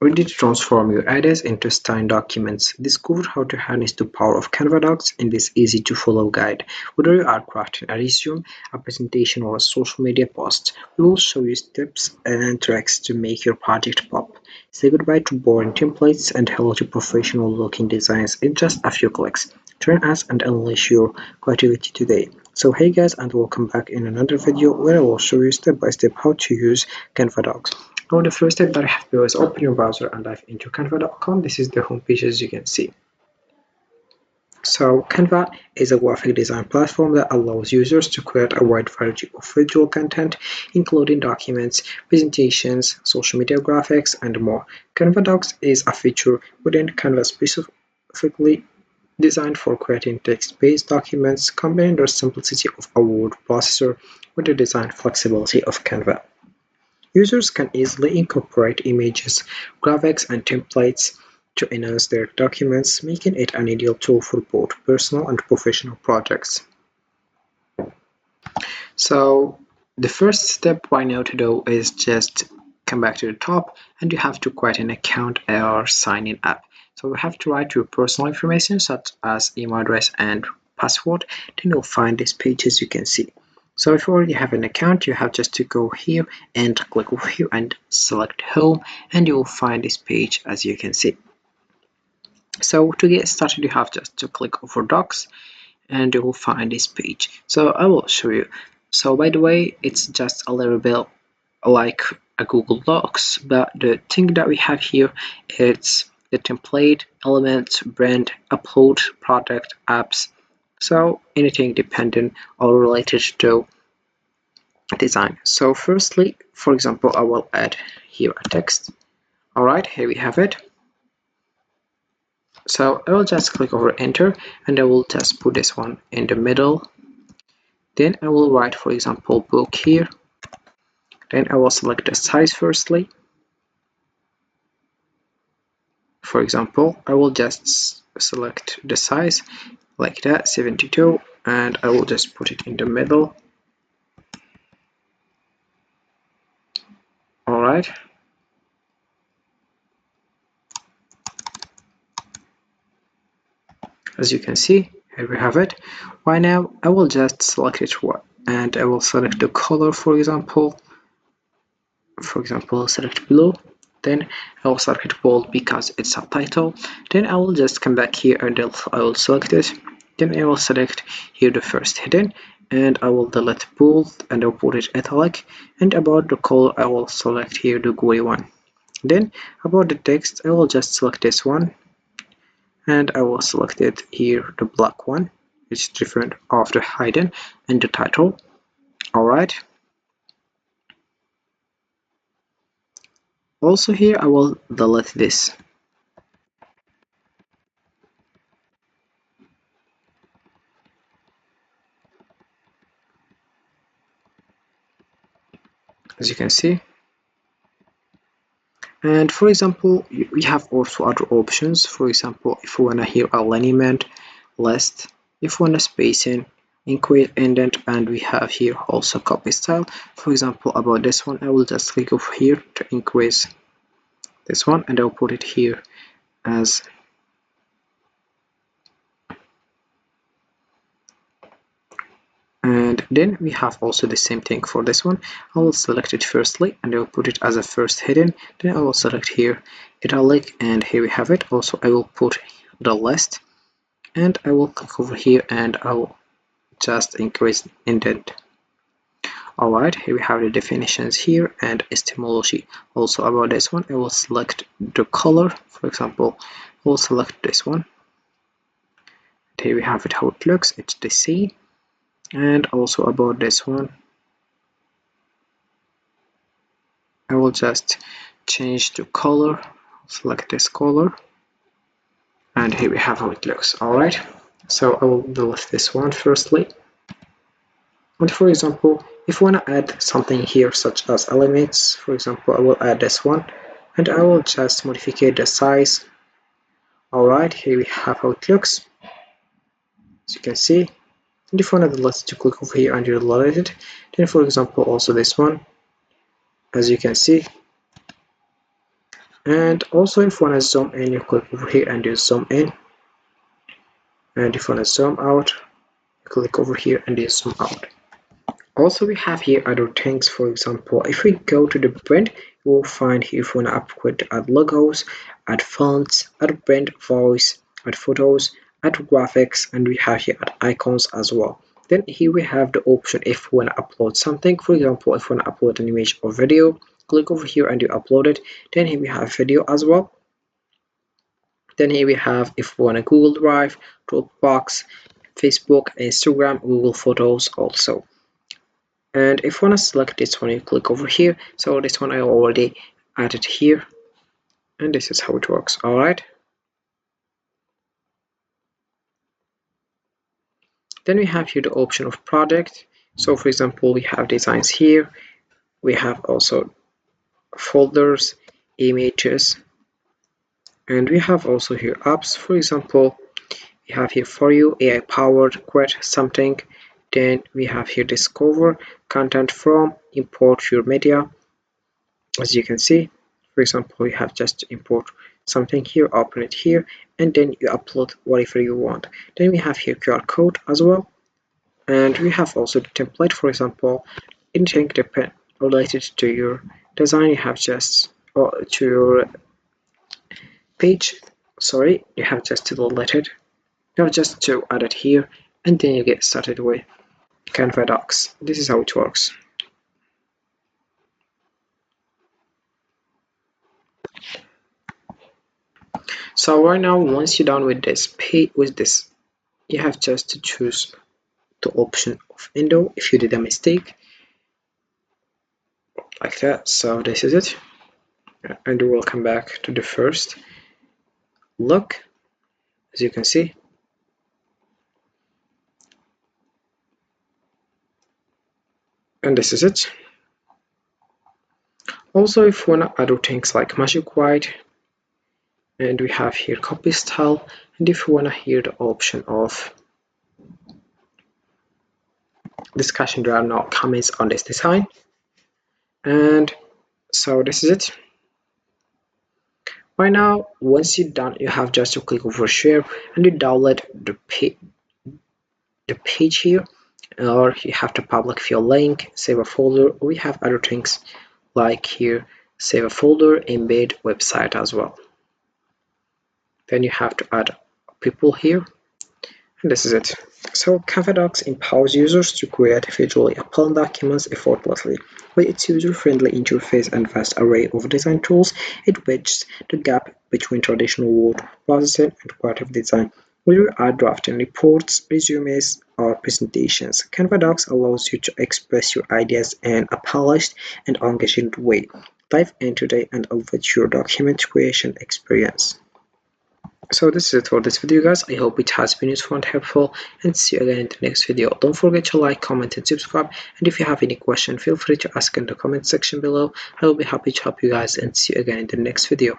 Ready to transform your ideas into stunning documents? Discover how to harness the power of Canva Docs in this easy-to-follow guide. Whether you are crafting a resume, a presentation, or a social media post, we will show you tips and tricks to make your project pop. Say goodbye to boring templates and hello to professional-looking designs in just a few clicks. Join us and unleash your creativity today. So hey guys, and welcome back in another video where I will show you step by step how to use Canva Docs. Now the first step that I have to do is open your browser and dive into canva.com. This is the homepage as you can see. So Canva is a graphic design platform that allows users to create a wide variety of visual content, including documents, presentations, social media graphics, and more. Canva Docs is a feature within Canva specifically designed for creating text-based documents, combining the simplicity of a word processor with the design flexibility of Canva. Users can easily incorporate images, graphics, and templates to enhance their documents, making it an ideal tool for both personal and professional projects. So the first step right now to do is just come back to the top and you have to create an account or sign in up. So you have to write your personal information such as email address and password. Then you'll find this page as you can see. So if you already have an account, you have just to go here and click over here and select home, and you will find this page as you can see. So to get started, you have just to click over Docs and you will find this page. So I will show you. So by the way, it's just a little bit like a Google Docs, but the thing that we have here is the template, elements, brand, upload, product, apps. So anything dependent or related to design. So firstly, for example, I will add here a text. All right, here we have it. So I will just click over enter and I will just put this one in the middle. Then I will write, for example, book here. Then I will select the size firstly. For example, I will just select the size like that, 72, and I will just put it in the middle. All right. As you can see, here we have it. Right now, I will just select it and I will select the color, for example. Select blue. Then I will select it bold because it's a title. Then I will just come back here and I will select it. Then I will select here the first heading and I will delete bold and I'll put it italic. And about the color, I will select here the gray one. Then about the text, I will just select this one and I will select it here the black one. It's different of the hidden and the title. All right. Also here I will delete this. As you can see. And for example, we have also other options. For example, if we want to hear alignment, list, if we want to spacing, increase indent, and we have here also copy style. For example, about this one, I will just click over here to increase this one and I'll put it here as and then we have also the same thing for this one. I will select it firstly and I will put it as a first heading. Then I will select here italic and here we have it. Also I will put the list and I will click over here and I will just increase indent. Alright, here we have the definitions here and etymology. Also about this one, I will select the color. For example, I will select this one. Here we have it how it looks. It's the C. And also about this one, I will just change the color. Select this color. And here we have how it looks. Alright, so I will delete this one firstly. And for example, if you want to add something here such as elements, for example, I will add this one and I will just modify the size. Alright, here we have how it looks. As you can see. And if you want to delete it, you click over here and you delete it. Then for example, also this one. As you can see. And also, if you want to zoom in, you click over here and you zoom in. And if you want to zoom out, you click over here and you zoom out. Also, we have here other things. For example, if we go to the print, you will find here if you want to upgrade to add logos, add fonts, add print, voice, add photos, add graphics, and we have here add icons as well. Then here we have the option if we want to upload something. For example, if we want to upload an image or video, click over here and you upload it. Then here we have video as well. Then here we have if we want a Google Drive, Dropbox, Facebook, Instagram, Google Photos also. And if you want to select this one, you click over here. So this one I already added here, and this is how it works. All right. Then we have here the option of project. So for example, we have designs here. We have also folders, images, and we have also here apps. For example, we have here for you AI powered create something. Then we have here discover content from, import your media. As you can see, for example, you have just to import something here, open it here, and then you upload whatever you want. Then we have here QR code as well, and we have also the template. For example, anything related to your design, you have just to your page, sorry, you have just to delete it. You have just to add it here, and then you get started with Canva Docs. This is how it works. So right now, once you're done with this you have just to choose the option of window if you did a mistake, like that. So this is it, and we will come back to the first look. As you can see, and this is it. Also, if you want to add things like magic white, and we have here copy style, and if you want to hear the option of discussion, there are no comments on this design. And so this is it. Right now, once you're done, you have just to click over share and you download the page here, or you have to public field link, save a folder. We have other things like here, save a folder, embed website as well. Then you have to add people here, and this is it. So Canva Docs empowers users to create visually appealing documents effortlessly. With its user-friendly interface and vast array of design tools, it bridges the gap between traditional word processing and creative design. Whether you are drafting reports, resumes, or presentations, Canva Docs allows you to express your ideas in a polished and engaging way. Dive in today and elevate your document creation experience. So this is it for this video, guys. I hope it has been useful and helpful, and see you again in the next video. Don't forget to like, comment, and subscribe, and if you have any question, feel free to ask in the comment section below. I will be happy to help you guys, and see you again in the next video.